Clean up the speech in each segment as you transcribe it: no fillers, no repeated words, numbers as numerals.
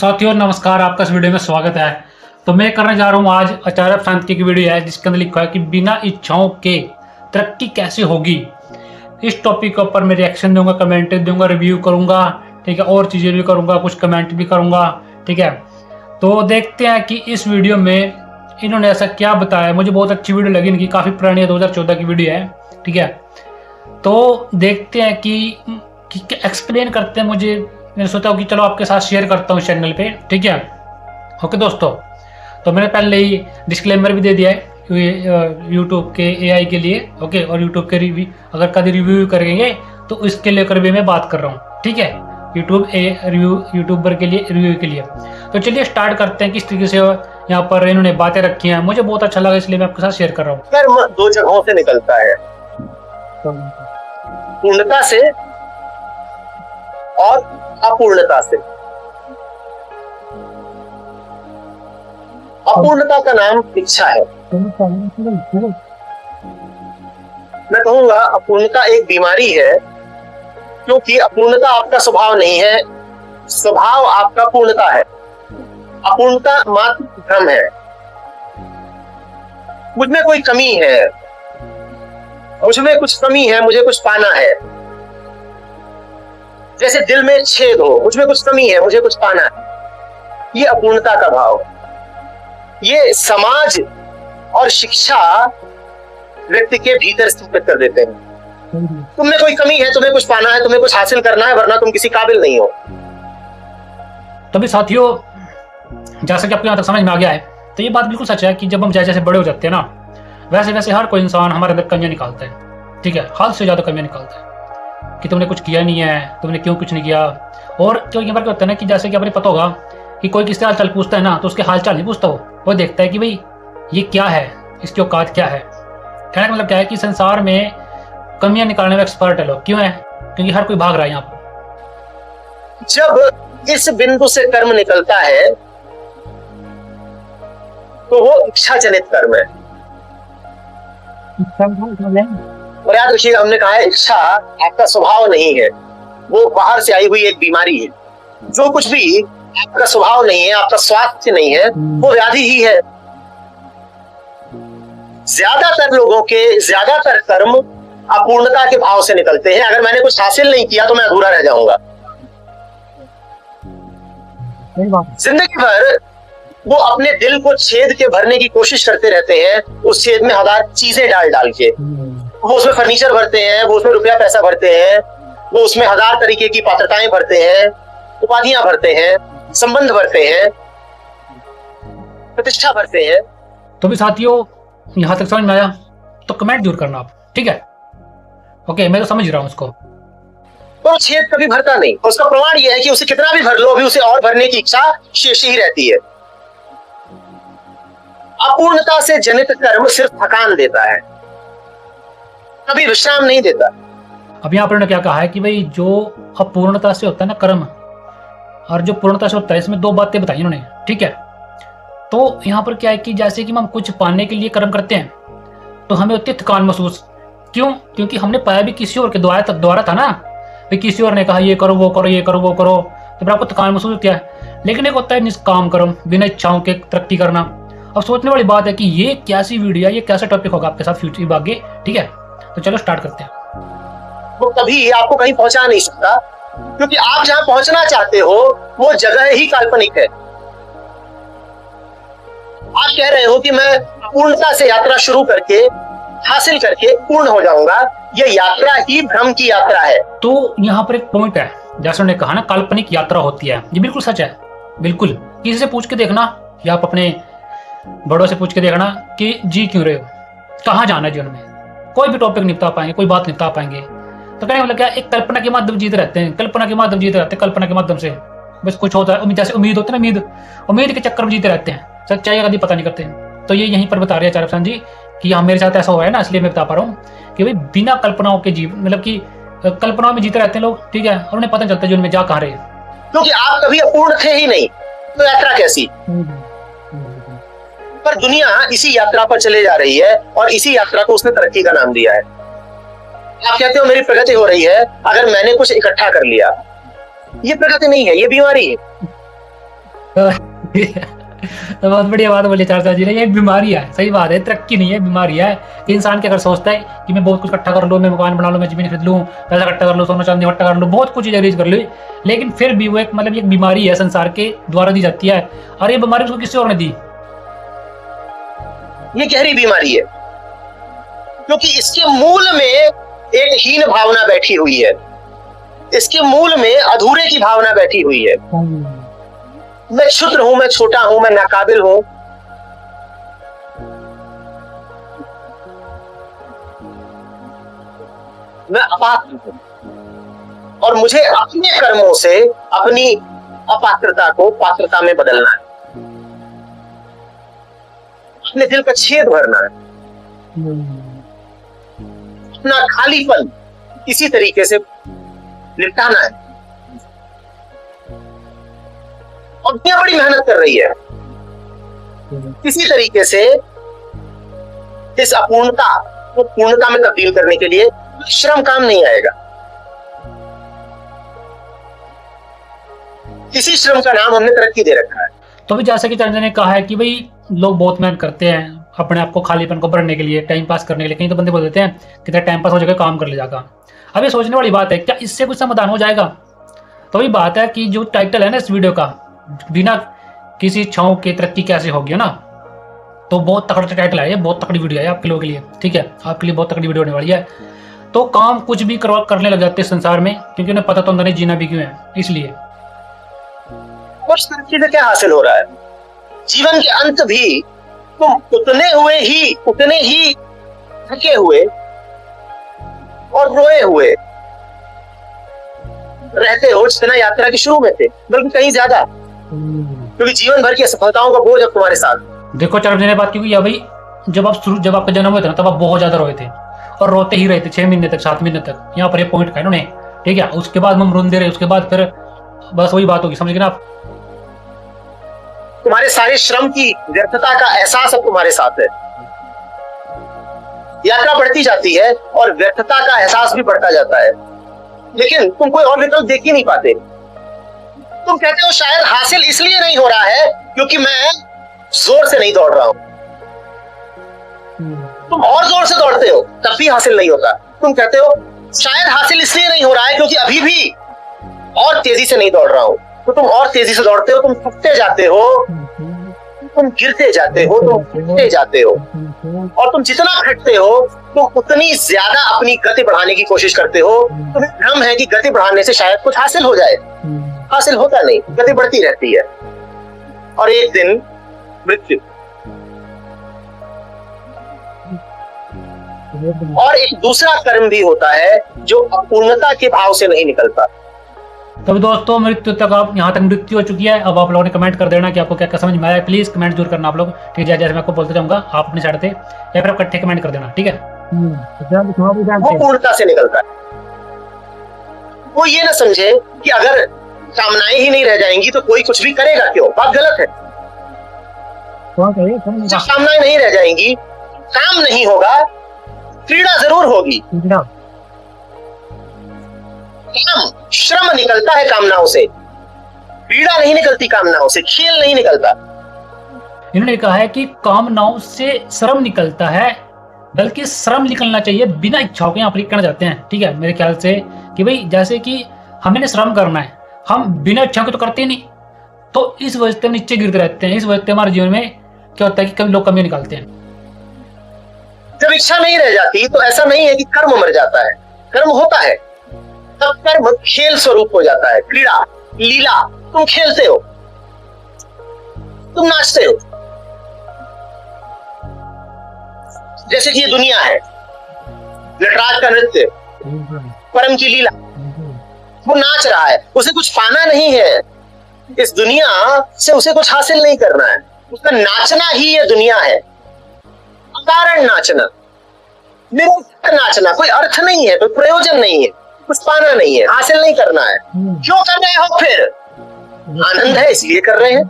साथियों नमस्कार, आपका इस वीडियो में स्वागत है। तो मैं करने जा रहा हूँ आज आचार्य शांति की वीडियो है, जिसके अंदर लिखा है कि बिना इच्छाओं के तरक्की कैसे होगी। इस टॉपिक के ऊपर मैं रिएक्शन दूंगा, कमेंट दूंगा, रिव्यू करूंगा, ठीक है, और चीज़ें भी करूंगा, कुछ कमेंट भी करूंगा, ठीक है। तो देखते हैं कि इस वीडियो में इन्होंने ऐसा क्या बताया। मुझे बहुत अच्छी वीडियो लगी इनकी, काफ़ी पुरानी है, 2014 की वीडियो है, ठीक है। तो देखते हैं कि एक्सप्लेन करते हैं। मैंने सोचा कि चलो आपके साथ शेयर करता हूँ चैनल पे, ठीक है। ओके दोस्तों, तो मैंने पहले ही डिस्क्लेमर भी दे दिया है यूट्यूब के एआई के लिए, ओके, और यूट्यूब के रिव्यू अगर कभी रिव्यू करेंगे तो इसके लेकर भी मैं बात कर रहा हूँ, ठीक है, यूट्यूबर के लिए रिव्यू के लिए। तो चलिए स्टार्ट करते हैं किस तरीके से यहाँ पर इन्होंने बातें रखी हैं। मुझे बहुत अच्छा लगा, इसलिए मैं आपके साथ शेयर कर रहा हूँ। कर्म दो जगहों से निकलता है, पूर्णता से और अपूर्णता से। अपूर्णता का नाम इच्छा है। मैं कहूंगा अपूर्णता एक बीमारी है, क्योंकि अपूर्णता आपका स्वभाव नहीं है, स्वभाव आपका पूर्णता है। अपूर्णता मात्र भ्रम है। मुझमें कोई कमी है, मुझमें कुछ कमी है, मुझे कुछ पाना है। जैसे दिल में छेद हो, मुझमें कुछ कमी है, मुझे कुछ पाना है। ये अपूर्णता का भाव। ये समाज और शिक्षा व्यक्ति के भीतर स्थापित कर देते हैं। तुम्हें कोई कमी है, तुम्हें कुछ पाना है, तुम्हें कुछ हासिल करना है, वरना तुम किसी काबिल नहीं हो। तभी साथियों, जैसा कि आपको यहाँ तक समझ में आ गया है, तो ये बात बिल्कुल सच है कि जब हम जैसे जैसे बड़े हो जाते हैं ना, वैसे वैसे हर कोई इंसान हमारे अंदर कमियां निकालता है, ठीक है, हद से ज़्यादा कमियां निकालता है कि तुमने कुछ किया नहीं है, तुमने क्यों कुछ नहीं किया। और क्यों यहाँ पर क्या होता है ना कि जैसे कि आपने पता होगा कि कोई किससे हाल चाल पूछता है ना, तो उसके हाल चाल नहीं पूछता, वो देखता है कि भाई ये क्या है, इसकी औकात क्या है। कहने का मतलब क्या है कि संसार में कमियां निकालने में एक्सपर्ट है लोग। क्यों है? क्योंकि हर कोई भाग रहा है यहाँ पर। जब इस बिंदु से कर्म निकलता है तो वो इच्छा जनित कर्म है। और याद रखिएगा, हमने कहा है इच्छा आपका स्वभाव नहीं है, वो बाहर से आई हुई एक बीमारी है। जो कुछ भी आपका स्वभाव नहीं है, आपका स्वास्थ्य नहीं है, वो व्याधि ही है। ज्यादातर लोगों के ज्यादातर कर्म अपूर्णता के भाव से निकलते हैं। अगर मैंने कुछ हासिल नहीं किया तो मैं अधूरा रह जाऊंगा। जिंदगी भर वो अपने दिल को छेद के भरने की कोशिश करते रहते हैं, उस छेद में हजार चीजें डाल डाल के। वो उसमें फर्नीचर भरते हैं, वो उसमें रुपया पैसा भरते हैं, वो उसमें हजार तरीके की पात्रताएं भरते हैं, उपाधियां भरते हैं, संबंध भरते हैं, प्रतिष्ठा भरते हैं। तो भी साथियों, यहाँ तक समझ में आया तो कमेंट जरूर करना आप, ठीक है। ओके, मैं तो समझ रहा हूँ उसको। तो छेद कभी भरता नहीं। उसका प्रमाण यह है कि उसे कितना भी भर लो, अभी उसे और भरने की इच्छा शेष ही रहती है। अपूर्णता से जनित कर्म सिर्फ थकान देता है, कभी विश्राम नहीं देता। अब यहाँ पर उन्होंने क्या कहा है कि भाई जो अपूर्णता से होता है ना कर्म, और जो पूर्णता से होता है, इसमें दो बातें बताई उन्होंने, ठीक है। तो यहाँ पर क्या है कि जैसे कि हम कुछ पाने के लिए कर्म करते हैं तो हमें होती है थकान महसूस। क्यों? क्योंकि हमने पाया भी किसी और के द्वारा था ना, भाई किसी और ने कहा ये करो वो करो ये करो वो करो, तो फिर आपको थकान महसूस होती है। लेकिन एक होता है निष्काम कर्म, बिना इच्छाओं के तरक्की करना। अब सोचने वाली बात है कि ये कैसी वीडियो है, ये कैसा टॉपिक होगा आपके साथ फ्यूचर आगे, ठीक है। तो चलो स्टार्ट करते हैं। वो कभी आपको कहीं पहुंचा नहीं सकता, क्योंकि आप जहां पहुंचना चाहते हो वो जगह ही काल्पनिक है। आप कह रहे हो कि मैं पूर्णता से यात्रा शुरू करके हासिल करके पूर्ण हो जाऊंगा, यह यात्रा ही भ्रम की यात्रा है। तो यहाँ पर एक पॉइंट है, जैसे उन्होंने कहा ना, काल्पनिक यात्रा होती है, ये बिल्कुल सच है। बिल्कुल किसी से पूछ के देखना, या आप अपने बड़ों से पूछ के देखना कि जी क्यों रहे हो, कहाँ जाना है जीवन में। कोई भी टॉपिक निपटा पाएंगे, कोई बात निपटा पाएंगे। तो कहने मतलब क्या, एक कल्पना के माध्यम जीते रहते हैं, कल्पना के माध्यम जीते रहते हैं, कल्पना के माध्यम से बस कुछ होता है, जैसे उम्मीद होती है ना, उम्मीद के चक्कर में जीते रहते हैं, सच्चाई का कभी पता नहीं करते। तो ये यहीं पर बता रहे हैं आचार्य प्रशांत जी कि हाँ मेरे साथ ऐसा हुआ है ना, इसलिए मैं बता पा रहा हूँ कि भाई बिना कल्पनाओं के जीवन, मतलब कि कल्पनाओं में जीते रहते हैं लोग, ठीक है, और उन्हें पता चलता है जीवन में जा कहाँ रहे। क्योंकि आप कभी अपूर्ण थे ही नहीं, तो यात्रा कैसी। पर दुनिया इसी यात्रा पर चले जा रही है, और इसी यात्रा को उसने तरक्की का नाम दिया है। आप कहते हो मेरी प्रगति हो रही है अगर मैंने कुछ इकट्ठा कर लिया, ये प्रगति नहीं है, ये बीमारी है। तो बहुत बढ़िया बात बोली चाचा जी ने, ये एक बीमारी है, सही बात है, तरक्की नहीं है, बीमारी है कि इंसान के अगर सोचता है कि मैं बहुत कुछ इकट्ठा कर लूँ, मैं मकान बना लूँ, मैं जमीन खरीद लूँ, पैसा इकट्ठा कर लूँ, सोना चांदी इकट्ठा कर लूँ, बहुत कुछ चीजें अरेंज कर लूँ, लेकिन फिर भी वो एक मतलब एक बीमारी है संसार के द्वारा दी जाती है, और ये बीमारी उसको किसी और ने दी। ये गहरी बीमारी है, क्योंकि इसके मूल में एक हीन भावना बैठी हुई है, इसके मूल में अधूरे की भावना बैठी हुई है। मैं क्षुद्र हूं, मैं छोटा हूं, मैं नाकाबिल हूं, मैं अपात्र हूं, और मुझे अपने कर्मों से अपनी अपात्रता को पात्रता में बदलना है, अपने दिल का छेद भरना है, अपना खालीपन किसी तरीके से निपटाना है। और दुनिया बड़ी मेहनत कर रही है किसी तरीके से इस अपूर्णता को पूर्णता में तब्दील करने के लिए। श्रम काम नहीं आएगा, किसी श्रम का नाम हमने तरक्की दे रखा है। तो भी जैसा कि चाचा ने कहा है कि भाई लोग बहुत मेहनत करते हैं अपने आप को खालीपन को भरने के लिए, टाइम पास करने के लिए, कहीं तो बंदे बोल देते हैं कि तेरा टाइम पास हो जाएगा, काम कर ले जाएगा। अब ये सोचने वाली बात है, क्या इससे कुछ समाधान हो जाएगा? तो वही बात है कि जो टाइटल है ना इस वीडियो का, बिना किसी इच्छाओं के तरक्की कैसे होगी, है ना, तो बहुत तगड़ा टाइटल है, ये बहुत तगड़ी वीडियो है आपके लोगों के लिए, ठीक है, आपके लिए बहुत तगड़ी वीडियो होने वाली है। तो काम कुछ भी करने लग जाते हैं संसार में, क्योंकि उन्हें पता तो अंदर नहीं जीना भी क्यों है, इसलिए। कुछ तरक्की से क्या हासिल हो रहा है? जीवन के अंत भी तुम उतने ही थके हुए और रोए हुए रहते हो जितना यात्रा के शुरू में थे, बल्कि कहीं ज्यादा, क्योंकि जीवन भर की असफलताओं का बोझ अब तुम्हारे साथ। देखो चार ने बात क्योंकि भाई जब आपका जन्म हुआ था ना, तब आप बहुत ज्यादा रोए थे और रोते ही रहे थे 6 महीने तक, 7 महीने तक, यहाँ पर ये पॉइंट का इन्होंने, ठीक है। उसके बाद हम रोंदे रहे, उसके बाद फिर बस वही बात होगी, समझ गए ना आप। तुम्हारे सारे श्रम की व्यर्थता का एहसास अब तुम्हारे साथ है। यात्रा बढ़ती जाती है और व्यर्थता का एहसास भी बढ़ता जाता है, लेकिन तुम कोई और विकल्प देख ही नहीं पाते। तुम कहते हो शायद हासिल इसलिए नहीं हो रहा है क्योंकि मैं जोर से नहीं दौड़ रहा हूं। तुम और जोर से दौड़ते हो तब भी हासिल नहीं होता। तुम कहते हो शायद हासिल इसलिए नहीं हो रहा है क्योंकि अभी भी और तेजी से नहीं दौड़ रहा हूं। तो तुम और तेजी से दौड़ते हो, तुम थकते जाते हो, तुम गिरते जाते हो, तुम फटते जाते हो, और तुम जितना फटते हो तुम उतनी ज्यादा अपनी गति बढ़ाने की कोशिश करते हो। तुम्हें भ्रम है कि गति बढ़ाने से शायद कुछ हासिल हो जाए, हासिल होता नहीं, गति बढ़ती रहती है और एक दिन मृत्यु। और एक दूसरा कर्म भी होता है जो अपूर्णता के भाव से नहीं निकलता। तब दोस्तों मृत्यु तक, आप यहाँ तक मृत्यु हो चुकी है। अब आप लोगों ने कमेंट कर देना कि आपको क्या क्या समझ में आया, प्लीज कमेंट जरूर करना आप लोग, ठीक है। जैसे मैं आपको बोलते जाऊंगा, आप अपनी साइड से या फिर आप इकट्ठे कमेंट कर देना, ठीक है। वो पूर्णता से निकलता है। वो ये ना समझे कि अगर कामनाएं ही नहीं रह जाएंगी तो कोई कुछ भी करेगा क्यों, बात गलत है। जब कामनाएं नहीं रह जाएंगी, काम नहीं होगा, क्रीड़ा जरूर होगी। काम, श्रम निकलता है कामनाओं से, क्रीड़ा नहीं निकलती कामनाओं से, खेल नहीं निकलता। इन्होंने कहा है कि कामनाओं से श्रम निकलता है, बल्कि श्रम निकलना चाहिए बिना इच्छाओं के। यहाँ पर कहना चाहते हैं, ठीक है, मेरे ख्याल से कि भाई जैसे कि हमें श्रम करना है, हम बिना इच्छा के तो करते नहीं, तो इस वजह से हम नीचे गिरते रहते हैं। इस वजह से हमारे जीवन में क्या होता है कि कभी लोग कमी निकालते हैं। जब इच्छा नहीं रह जाती तो ऐसा नहीं है कि कर्म मर जाता है, कर्म होता है, तब कर्म खेल स्वरूप हो जाता है, क्रीड़ा, लीला। तुम खेलते हो, तुम नाचते हो। जैसे कि ये दुनिया है, नटराज का नृत्य, परम की लीला, वो नाच रहा है, उसे कुछ पाना नहीं है इस दुनिया से, उसे कुछ हासिल नहीं करना है, उसका नाचना ही ये दुनिया है। अकारण नाचना, निरर्थक नाचना, कोई अर्थ नहीं है, कोई प्रयोजन नहीं है, कुछ पाना नहीं है, हासिल नहीं करना है। क्यों कर रहे हो फिर? आनंद है इसलिए कर रहे हैं।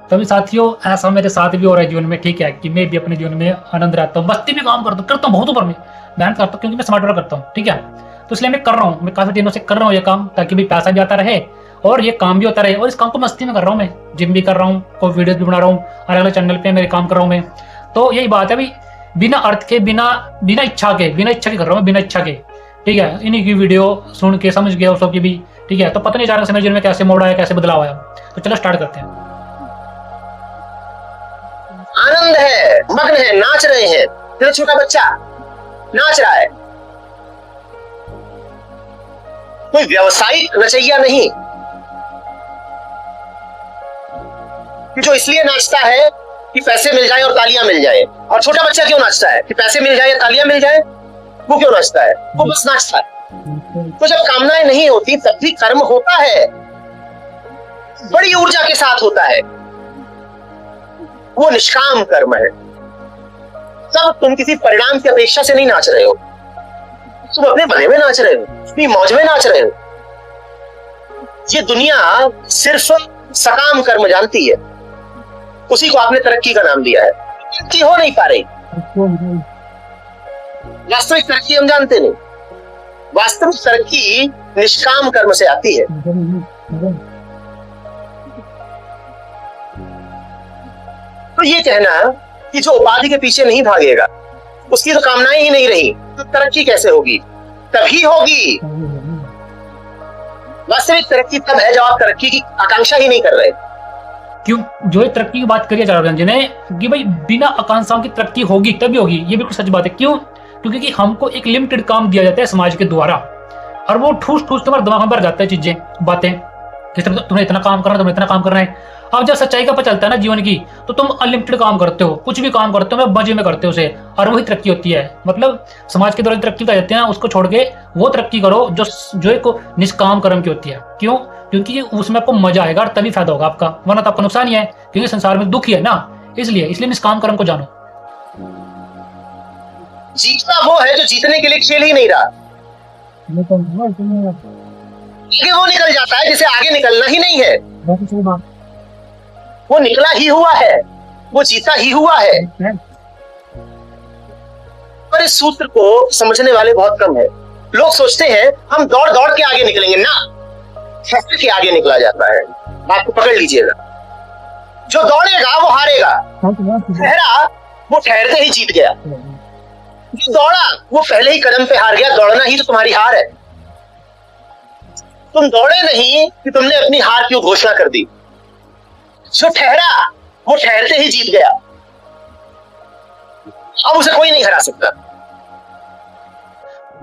तभी साथियों ऐसा मेरे साथ भी हो रहा है जीवन में, ठीक है, कि मैं भी अपने जीवन में आनंद रहता हूँ, बस्ती में काम करता हूँ बहुत ऊपर में मेहनत करता हूँ, क्योंकि मैं स्मार्ट वर्क करता हूँ, ठीक है। तो इसलिए मैं कर रहा हूँ, मैं काफी दिनों से कर रहा हूँ ये काम, ताकि भाई पैसा भी आता रहे और ये काम भी होता रहे, और इस काम को मस्ती में कर रहा हूँ मैं, जिम भी कर रहा हूँ, कोई वीडियो भी बना रहा हूँ, अलग अलग चैनल पे मेरे काम कर रहा हूँ मैं। तो यही बात है भाई, बिना अर्थ के, बिना इच्छा के कर रहा हूँ, बिना इच्छा के, ठीक है। इन्हीं की वीडियो सुन के समझ गया उसकी भी, ठीक है। तो पता नहीं अचानक से मेरे जीवन में कैसे मोड़ आया, कैसे बदलाव आया। तो चलो स्टार्ट करते हैं। आनंद है, मग्न है, नाच रहे हैं। तेरा छोटा बच्चा नाच रहा है, कोई व्यावसायिक नचैया नहीं कि जो इसलिए नाचता है कि पैसे मिल जाए और तालियां मिल जाए। और छोटा बच्चा क्यों नाचता है? कि पैसे मिल जाए या तालियां मिल जाए। वो क्यों नाचता है? वो बस नाचता है। तो जब कामनाएं नहीं होती तब भी कर्म होता है, बड़ी ऊर्जा के साथ होता है। वो निष्काम कर्म है। तब तुम किसी परिणाम की अपेक्षा से नहीं नाच रहे हो, तुम अपने भले में नाच रहे हो, अपनी मौज में नाच रहे हो। ये दुनिया सिर्फ सकाम कर्म जानती है, उसी को आपने तरक्की का नाम दिया है। तरक्की हो नहीं पा रही, वास्तविक तरक्की हम जानते नहीं। वास्तविक तरक्की निष्काम कर्म से आती है। तो ये कहना कि जो उपाधि के पीछे नहीं भागेगा उसकी तो कामनाएं ही नहीं रही, तो तरक्की कैसे होगी? तभी होगी। वास्तविक तरक्की तब है जब आप तरक्की की आकांक्षा ही नहीं कर रहे। क्यों जो ये तरक्की की बात करिए चारों जी ने कि भाई बिना आकांक्षाओं की तरक्की होगी तभी होगी, ये बिल्कुल सच बात है। क्यों? क्योंकि कि हमको एक लिमिटेड काम दिया जाता है समाज के द्वारा, और वो ठूस ठूस तुम्हारे दिमाग में भर जाता है चीजें, बातें कि तुम्हें इतना काम करना है, तुम्हें इतना काम करना है। अब जब सच्चाई का पता चलता है ना जीवन की, तो तुम अनलिमिटेड काम करते हो, कुछ भी काम करते हो, मैं मजे में करते हो उसे, और वही तरक्की होती है। मतलब समाज के द्वारा तरक्की कर जाते हैं, उसको छोड़ के वो तरक्की करो जो एक निष्काम कर्म की होती है। क्यों? क्योंकि उसमें आपको मजा आएगा और तभी फायदा होगा आपका, वरना तो आपका नुकसान ही है, क्योंकि संसार में दुख ही है ना। इसलिए निष्काम कर्म को जानो। जीतना वो है जो जीतने के लिए खेल ही नहीं रहा, आगे वो निकल जाता है जिसे आगे निकलना ही नहीं है। वो निकला ही हुआ है, वो जीता ही हुआ है। पर इस सूत्र को समझने वाले बहुत कम है। लोग सोचते हैं हम दौड़ दौड़ के आगे निकलेंगे, ना, ठहर के आगे निकला जाता है। बात को पकड़ लीजिएगा, जो दौड़ेगा वो हारेगा, ठहरा वो ठहरते ही जीत गया, जो दौड़ा वो पहले ही कदम पे हार गया। दौड़ना ही तो तुम्हारी हार है। तुम दौड़े नहीं कि तुमने अपनी हार की घोषणा कर दी। जो ठहरा वो ठहरते ही जीत गया, अब उसे कोई नहीं हरा सकता।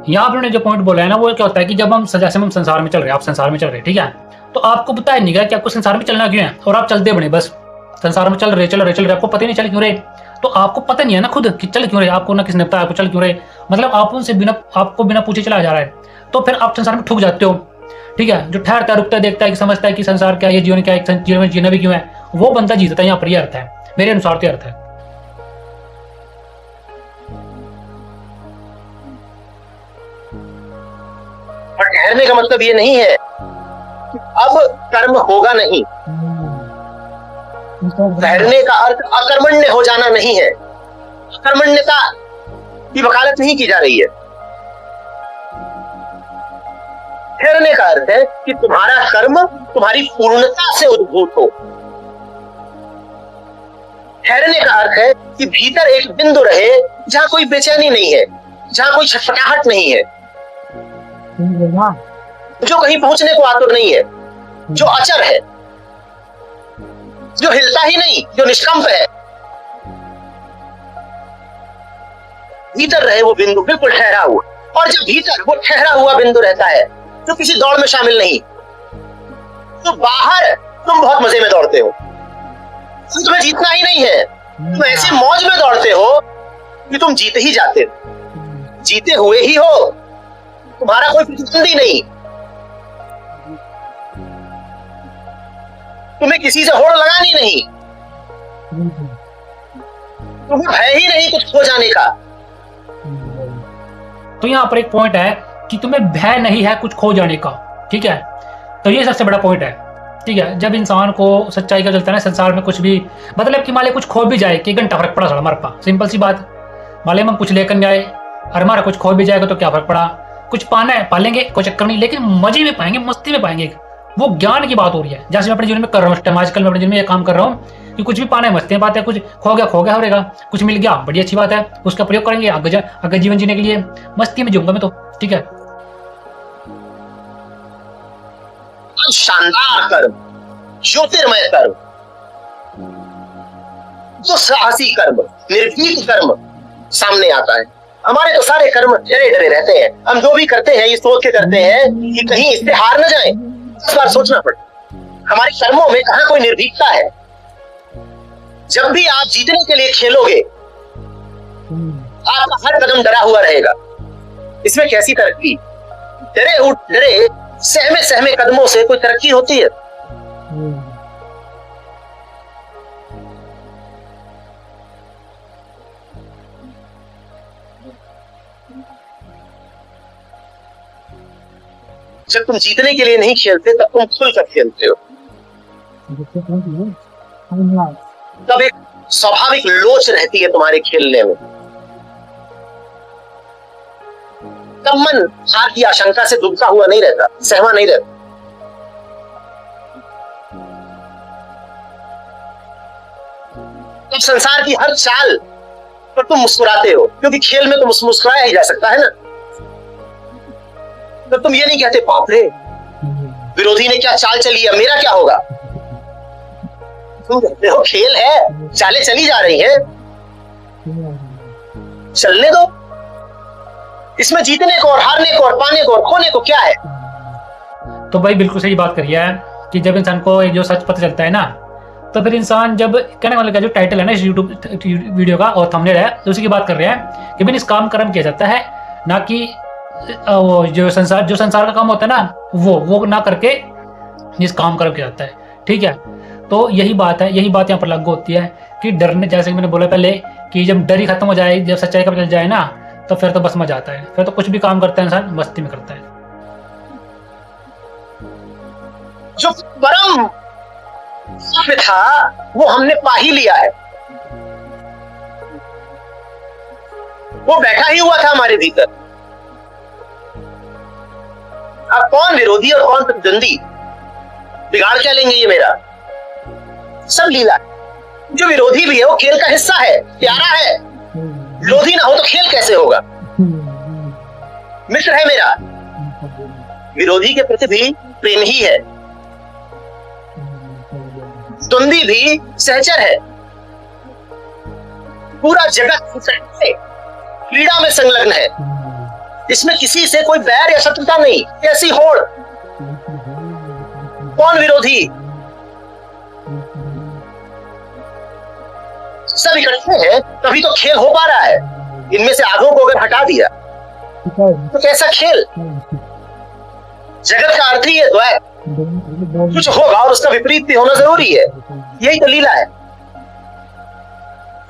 यहाँ पर जो पॉइंट बोला है ना, वो क्या होता है कि जब हम जैसे हम संसार में चल रहे हैं, आप संसार में चल रहे हैं, ठीक है, तो आपको पता ही नहीं है कि आपको संसार में चलना क्यों है, और आप चलते बने बस संसार में चल रहे, आपको पता ही नहीं चल क्यों रहे। तो आपको पता नहीं है ना खुद कि चल क्यों रहे, आपको ना किसने बताया आपको चल क्यों रहे, मतलब आप उनसे आपको बिना पूछे चला जा रहा है। तो फिर आप संसार में ठुक जाते हो, ठीक है। जो ठहरता है, रुकता है, देखता है, कि समझता है कि संसार क्या है, जीवन क्या है, जीवन में जीना भी क्यों है, वो बंदा जीतता है। यहाँ पर यह अर्थ है, मेरे अनुसार तो अर्थ है। और ठहरने का मतलब ये नहीं है कि अब कर्म होगा नहीं। ठहरने का अर्थ अकर्मण्य हो जाना नहीं है। अकर्मण्यता की वकालत नहीं की जा रही है। ठहरने का अर्थ है कि तुम्हारा कर्म तुम्हारी पूर्णता से उद्भूत हो। ठहरने का अर्थ है कि भीतर एक बिंदु रहे जहां कोई बेचैनी नहीं है, जहां कोई छटपटाहट नहीं है, जो कहीं पहुंचने को आतुर नहीं है, जो अचर है, जो हिलता ही नहीं, जो निष्कंप है। भीतर रहे वो बिंदु बिल्कुल ठहरा हुआ। और जब भीतर वो ठहरा हुआ बिंदु रहता है तो किसी दौड़ में शामिल नहीं, तो बाहर तुम बहुत मजे में दौड़ते हो, तुम्हें जीतना ही नहीं है। तुम ऐसी मौज में दौड़ते हो कि तुम जीते ही जाते हो, जीते हुए ही हो, तुम्हारा कोई प्रतिद्वंदी नहीं। तुम्हें किसी से होड़ लगानी नहीं, तुम्हें भय ही नहीं कुछ खो जाने का। तो यहाँ पर एक पॉइंट है कि तुम्हें भय नहीं है कुछ खो जाने का, ठीक है। तो ये सबसे बड़ा पॉइंट है, ठीक है। जब इंसान को सच्चाई का चलता है ना, संसार में कुछ भी, मतलब कि माले कुछ खो भी जाए कि घंटा फर्क पड़ा थोड़ा हमारे पास, सिंपल सी बात। माले हम कुछ लेकर आए और हमारा कुछ खो भी जाएगा तो क्या फर्क पड़ा, कुछ पाना है पालेंगे, कोई चक्कर नहीं, लेकिन मजे में पाएंगे, मस्ती में पाएंगे, वो ज्ञान की बात हो रही है। जैसे मैं अपने जीवन में कर रहा हूँ इस टाइम, आजकल मैं अपने जीवन में ये काम कर रहा हूँ कि कुछ भी पाना है मस्ती बात है, कुछ खो गया हो रहेगा, कुछ मिल गया बड़ी अच्छी बात है, उसका प्रयोग करेंगे आगे जीवन जीने के लिए, मस्ती में जीऊंगा मैं तो, ठीक है। शानदार कर्म, ज्योतिर्मय कर्म, जो साहसी कर्म, निर्भीक कर्म सामने आता है। हमारे तो सारे कर्म डरे डरे रहते हैं। हम जो भी करते हैं ये सोच के करते हैं कि कहीं इससे हार न जाए। इस बार सोचना पड़े हमारे कर्मों में कहां कोई निर्भीकता है। जब भी आप जीतने के लिए खेलोगे आपका हर कदम डरा हुआ रहेगा। इसमें कैसी तरक्की? डरे सहमे सहमे कदमों से कोई तरक्की होती है? जब तुम जीतने के लिए नहीं खेलते तब तुम खुलकर खेलते हो। तब एक स्वाभाविक लोच रहती है तुम्हारे खेलने में। तब मन हार की आशंका से दुबका हुआ नहीं रहता, सहमा नहीं रहता। तब संसार की हर चाल पर तुम मुस्कुराते हो, क्योंकि खेल में तो मुस्कुराया ही जा सकता है ना। तो तुम ये नहीं कहते बाप रे विरोधी ने क्या चाल चली है, मेरा क्या होगा। तुम कहते हो खेल है, चालें चली जा रही हैं, चलने दो। इसमें जीतने को और हारने को और पाने को और खोने को क्या है। तो भाई बिल्कुल सही बात करी है कि जब इंसान को जो सच पता चलता है ना, तो फिर इंसान जब कहने वाले का जो टाइटल है ना इस यूट्यूब वीडियो का और थंबनेल है, तो उसी की बात कर रहे हैं कि भाई इस काम कर्म किया जाता है, ना कि वो जो संसार का काम होता है ना वो ना करके इस काम कर्म किया जाता है, ठीक है। तो यही बात है, यही बात यहाँ पर लागू होती है कि डरने, जैसे कि मैंने बोला पहले कि जब डर ही खत्म हो जाए, जब सच्चाई का पता चल जाए ना, तो फिर तो बस मजा आता है, फिर तो कुछ भी काम करता है इंसान मस्ती में करता है। जो परम सत्य था वो हमने पा ही लिया है। वो बैठा ही हुआ था हमारे भीतर। अब कौन विरोधी और कौन प्रतिद्वंदी, बिगाड़ क्या लेंगे ये मेरा? सब लीला। जो विरोधी भी है वो खेल का हिस्सा है, प्यारा है। विरोधी ना हो तो खेल कैसे होगा? मित्र है मेरा, विरोधी के प्रति भी प्रेम ही है। द्वंदी भी सहचर है। पूरा जगत क्रीड़ा में संलग्न है। इसमें किसी से कोई बैर या शत्रुता नहीं। कैसी होड़, कौन विरोधी, सब इकट्ठे हैं, तभी तो खेल हो पा रहा है। इनमें से आधों को अगर हटा दिया तो कैसा खेल? जगत का अर्थ ही है द्वैत। कुछ होगा और उसका विपरीत भी होना जरूरी है। यही तो लीला है।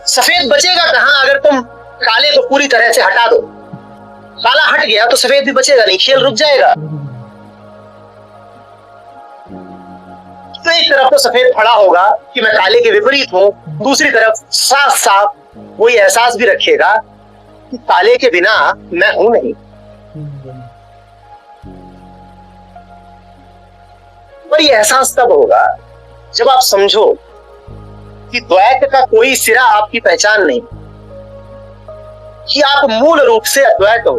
सफेद बचेगा कहां अगर तुम काले को पूरी तरह से हटा दो। काला हट गया तो सफेद भी बचेगा नहीं, खेल रुक जाएगा। तो एक तरफ तो सफेद खड़ा होगा कि मैं काले के विपरीत हूं, दूसरी तरफ साफ साफ वही एहसास भी रखेगा कि काले के बिना मैं हूं नहीं। पर यह एहसास तब होगा जब आप समझो कि द्वैत का कोई सिरा आपकी पहचान नहीं, कि आप मूल रूप से अद्वैत हो।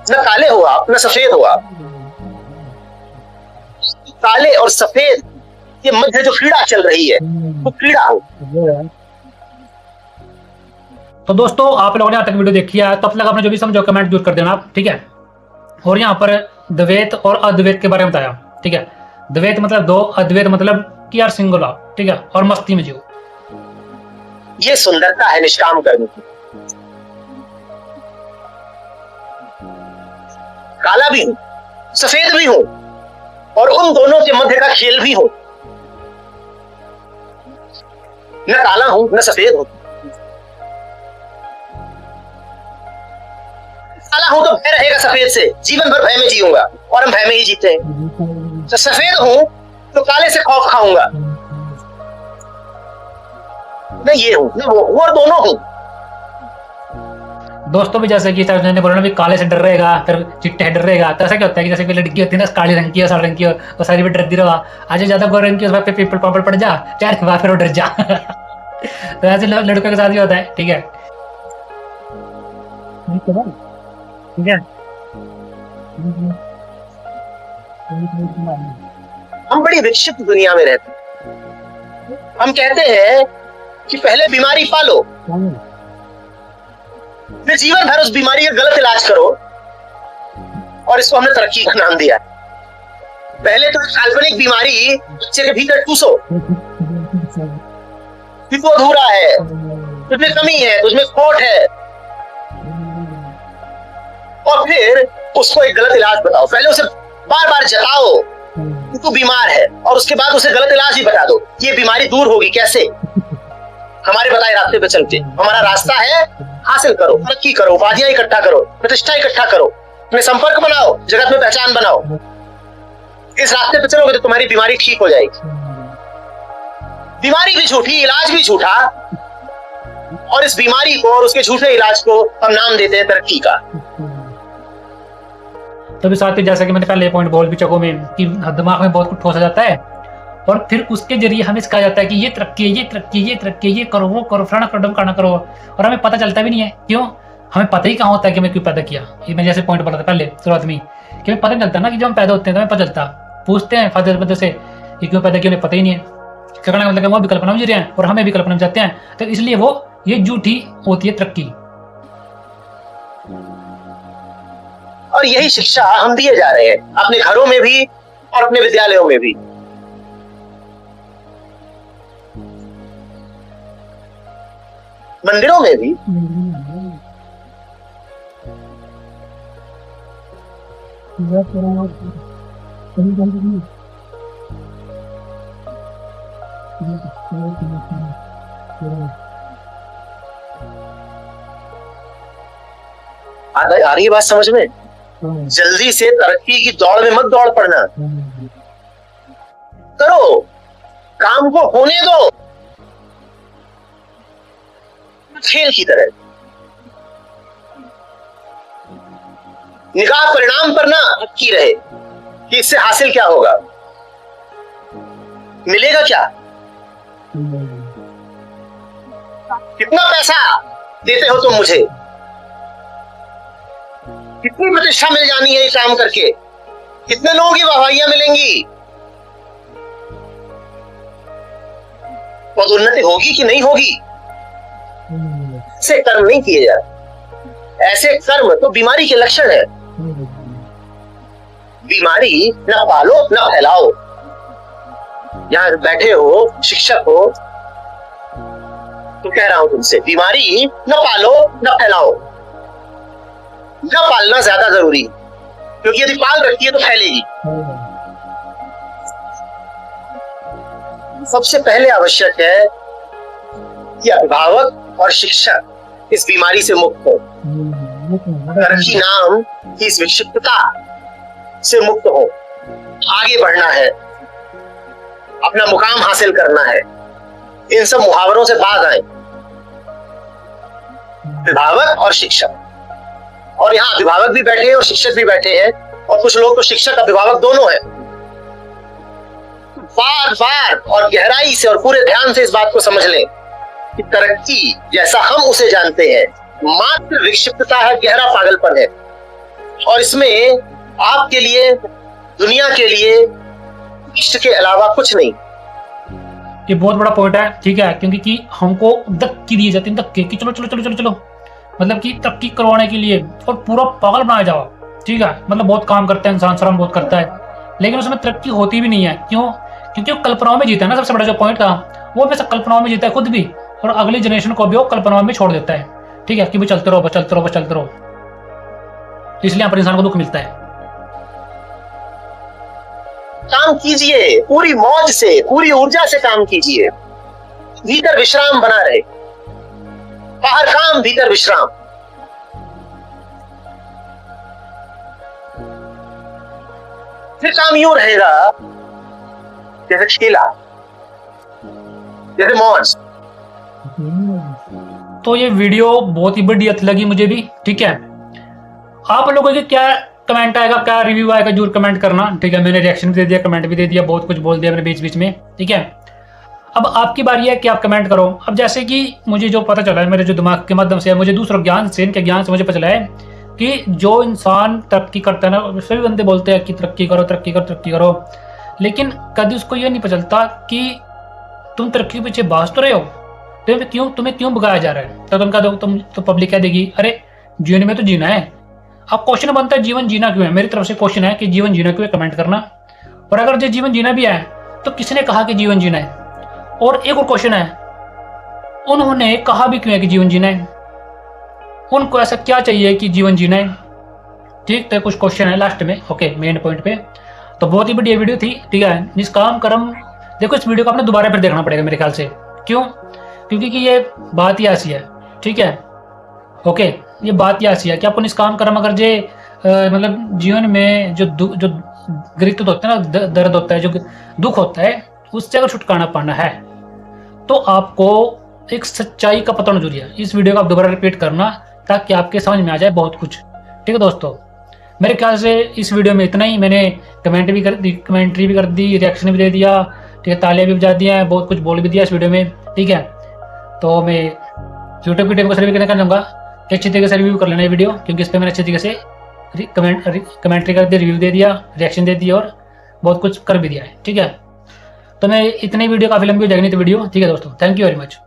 न काले हो आप, न सफेद हो आप। काले और सफेद के मध्य जो क्रीड़ा चल रही है वो क्रीड़ा हो। तो दोस्तों आप लोगों ने यहाँ तक वीडियो देखी है, तब तक आपने जो भी समझो कमेंट जरूर कर देना आप, ठीक है। और यहाँ पर द्वैत और अद्वैत के बारे में बताया, ठीक है। द्वैत मतलब दो, अद्वैत मतलब कि यार सिंगल आप, ठीक है, और मस्ती में जियो। ये सुंदरता है निष्काम कर्म की। काला भी हूं, सफेद भी हूं, और उन दोनों के मध्य का खेल भी हूं। न काला हूं न सफेद हूं। काला हूं तो भय रहेगा सफेद से, जीवन भर भय में जीऊंगा, और हम भय में ही जीते हैं। तो सफेद हूं तो काले से खौफ खाऊंगा। मैं ये हूं, मैं वो, और दोनों हूं। दोस्तों भी जैसे कि ने बोला ना भी काले से डर रहेगा फिर चिट्टे से डर रहेगा, तो ऐसा क्या होता है कि जैसे कि लड़की होती है ना काली रंग की और सारे रंग की और सारी भी डरती रहा, आज ज्यादा गोरे रंग की उस पे पीपल पापड़ पड़ जा चार के बाद फिर वो डर जा। तो ऐसे लड़कों के साथ भी होता है। ठीक है, ठीक है। हम बड़ी विकसित दुनिया में रहते हैं। हम कहते हैं कि पहले बीमारी पालो, फिर जीवन भर उस बीमारी का गलत इलाज करो, और इसको हमने तरक्की का नाम दिया। पहले तो काल्पनिक बीमारी बच्चे के भीतर ठूसो कि वो अधूरा है, तुझमें कमी है, तुझमें खोट है, और फिर उसको एक गलत इलाज बताओ। पहले उसे बार बार जताओ कि तू बीमार है, और उसके बाद उसे गलत इलाज भी बता दो। ये बीमारी दूर होगी कैसे? हमारे बताए रास्ते पे चलते। हमारा रास्ता है हासिल करो, तरक्की करो, उपाधियां इकट्ठा करो, प्रतिष्ठा इकट्ठा करो, अपने संपर्क बनाओ, जगत में पहचान बनाओ। इस रास्ते पे चलोगे तो तुम्हारी बीमारी ठीक हो जाएगी। बीमारी भी झूठी, इलाज भी झूठा, और इस बीमारी को और उसके झूठे इलाज को हम नाम देते हैं तरक्की का। तभी साथ ही जैसा कि मैंने पहले ये पॉइंट बोल भी चुका में कि दिमाग में बहुत कुछ ठोसा जाता है, और फिर उसके जरिए हमें सिखाया जाता है कि ये तरक्की है, ये तरक्की, ये तरक्की, ये करो, वो करो, फलाना करो, ढमकाना करो, और हमें पता चलता भी नहीं है। क्यों? हमें पता ही कहाँ होता है कि मैं क्यों पैदा किया। ये मैं जैसे पॉइंट बोला था पहले शुरुआत में कि हमें पता नहीं चलता ना कि जब हम पैदा होते हैं तो हमें पता चलता। पूछते हैं फादर मदर से कि क्यों पैदा किया, उन्हें पता ही नहीं है। क्या करना मतलब वो भी कल्पना में जी रहे हैं और हमें भी कल्पना में जाते हैं, तो इसलिए वो ये झूठी होती है तरक्की। और यही शिक्षा हम दिए जा रहे हैं अपने घरों में भी और अपने विद्यालयों में भी। मंदिरों में भी। आ रही है बात समझ में? जल्दी से तरक्की की दौड़ में मत दौड़ पड़ना। करो, काम को होने दो, खेल की तरह। निगाह परिणाम पर ना अटकी रहे कि इससे हासिल क्या होगा, मिलेगा क्या, कितना पैसा देते हो तुम मुझे, कितनी प्रतिष्ठा मिल जानी है ये काम करके, कितने लोगों की वाहवाहियां मिलेंगी, और उन्नति होगी कि नहीं होगी। ऐसे कर्म नहीं किए जाते। ऐसे कर्म तो बीमारी के लक्षण है। बीमारी न पालो न फैलाओ। यहां बैठे हो, शिक्षक हो, तो कह रहा हूं तुमसे, बीमारी न पालो न फैलाओ। न पालना ज्यादा जरूरी, क्योंकि यदि पाल रखी है तो फैलेगी। सबसे पहले आवश्यक है कि अभिभावक और शिक्षक इस बीमारी से मुक्त हो, तरक्की नाम की इस विक्षिप्तता से मुक्त हो। आगे बढ़ना है, अपना मुकाम हासिल करना है, इन सब मुहावरों से बाज आए। अभिभावक और शिक्षक, और यहाँ अभिभावक भी बैठे हैं और शिक्षक भी बैठे हैं, और कुछ लोग तो शिक्षक अभिभावक दोनों हैं। बार बार और गहराई से और पूरे ध्यान से इस बात को समझ लें कि तरक्की जैसा हम उसे जानते हैं मात्र विक्षिप्तता है, गहरा पागलपन है, और इसमें आपके लिए, दुनिया के लिए इष्ट के अलावा कुछ नहीं। ये बहुत बड़ा पॉइंट है, ठीक है, क्योंकि कि हमको धक्के दिए जाते हैं, धक्के कि चलो चलो चलो चलो चलो, मतलब कि तरक्की करवाने के लिए, और पूरा पागल बनाया जाओ। ठीक है, मतलब बहुत काम करता है इंसान, श्रम बहुत करता है, लेकिन उसमें तरक्की होती भी नहीं है। क्यों? क्योंकि वो कल्पनाओं में जीता है ना। सबसे बड़ा जो पॉइंट था वो हमेशा कल्पनाओं में जीता है खुद भी, और अगली जनरेशन को भी वो कल्पनाओं में छोड़ देता है। ठीक है, कि भी चलते रहो बस, चलते रहो बस, चलते रहो। इसलिए यहाँ पर इंसान को दुख मिलता है। काम कीजिए, पूरी मौज से, पूरी ऊर्जा से काम कीजिए। भीतर विश्राम बना रहे, बाहर काम, भीतर विश्राम। फिर काम यूं रहेगा जैसे खेला, जैसे मौज। दोस्तों ये वीडियो बहुत ही बढ़िया लगी मुझे भी, ठीक है। आप लोगों के क्या कमेंट आएगा, क्या रिव्यू आएगा, जरूर कमेंट करना, ठीक है। मैंने रिएक्शन भी दे दिया, कमेंट भी दे दिया, बहुत कुछ बोल दिया मैंने बीच बीच में, ठीक है। अब आपकी बारी है कि आप कमेंट करो। अब जैसे कि मुझे जो पता चला है, मेरे जो दिमाग के माध्यम से, मुझे दूसरों ज्ञान से, इनके ज्ञान से मुझे पता चला है कि जो इंसान तरक्की करता है ना, सभी बंदे बोलते हैं कि तरक्की करो तरक्की करो तरक्की करो, लेकिन कभी उसको ये नहीं पता चलता कि तुम तरक्की के पीछे भाग तो रहे हो, तुम्हें क्यों भगाया जा रहा है। तो तुम तो पब्लिक कह देगी अरे जीवन में तो जीना है। अब क्वेश्चन बनता है जीवन जीना क्यों है। मेरी तरफ से क्वेश्चन है कि जीवन जीना क्यों है, कमेंट करना। और अगर जो जीवन जीना भी है तो किसने कहा कि जीवन जीना है। और एक और क्वेश्चन है, उन्होंने कहा भी क्यों है कि जीवन जीना है, उनको ऐसा क्या चाहिए कि जीवन जीना है, ठीक। तो कुछ क्वेश्चन है लास्ट में, ओके, मेन पॉइंट पे। तो बहुत ही बढ़िया वीडियो थी, ठीक है। निष्काम कर्म, देखो इस वीडियो को आपने दोबारा फिर देखना पड़ेगा मेरे ख्याल से। क्यों? क्योंकि कि ये बात ही ऐसी है, ठीक है, ओके। ये बात ही ऐसी है कि आपको निष्काम कर्म अगर जे मतलब जीवन में जो गृहित होता है ना, दर्द होता है, जो दुख होता है, उससे अगर छुटकारा पाना है तो आपको एक सच्चाई का पता होना जरूरी है। इस वीडियो को आप दोबारा रिपीट करना ताकि आपके समझ में आ जाए बहुत कुछ, ठीक है दोस्तों। मेरे ख्याल से इस वीडियो में इतना ही। मैंने कमेंट्री भी कर दी, रिएक्शन भी दे दिया, ठीक है, तालियां भी बजा दी हैं, बहुत कुछ बोल भी दिया इस वीडियो में, ठीक है। तो मैं यूट्यूब की टीम को सर्वे करना चाहूँगा कि अच्छी तरीके से रिव्यू कर लेना ये वीडियो, क्योंकि इस पर मैंने अच्छी तरीके से कमेंट्री कर दी, रिव्यू दे दिया, रिएक्शन दे दिया और बहुत कुछ कर भी दिया है, ठीक है। तो मैं इतनी वीडियो काफ़ी लंबी हो जाएगी नहीं तो वीडियो, ठीक है दोस्तों। Thank you very much.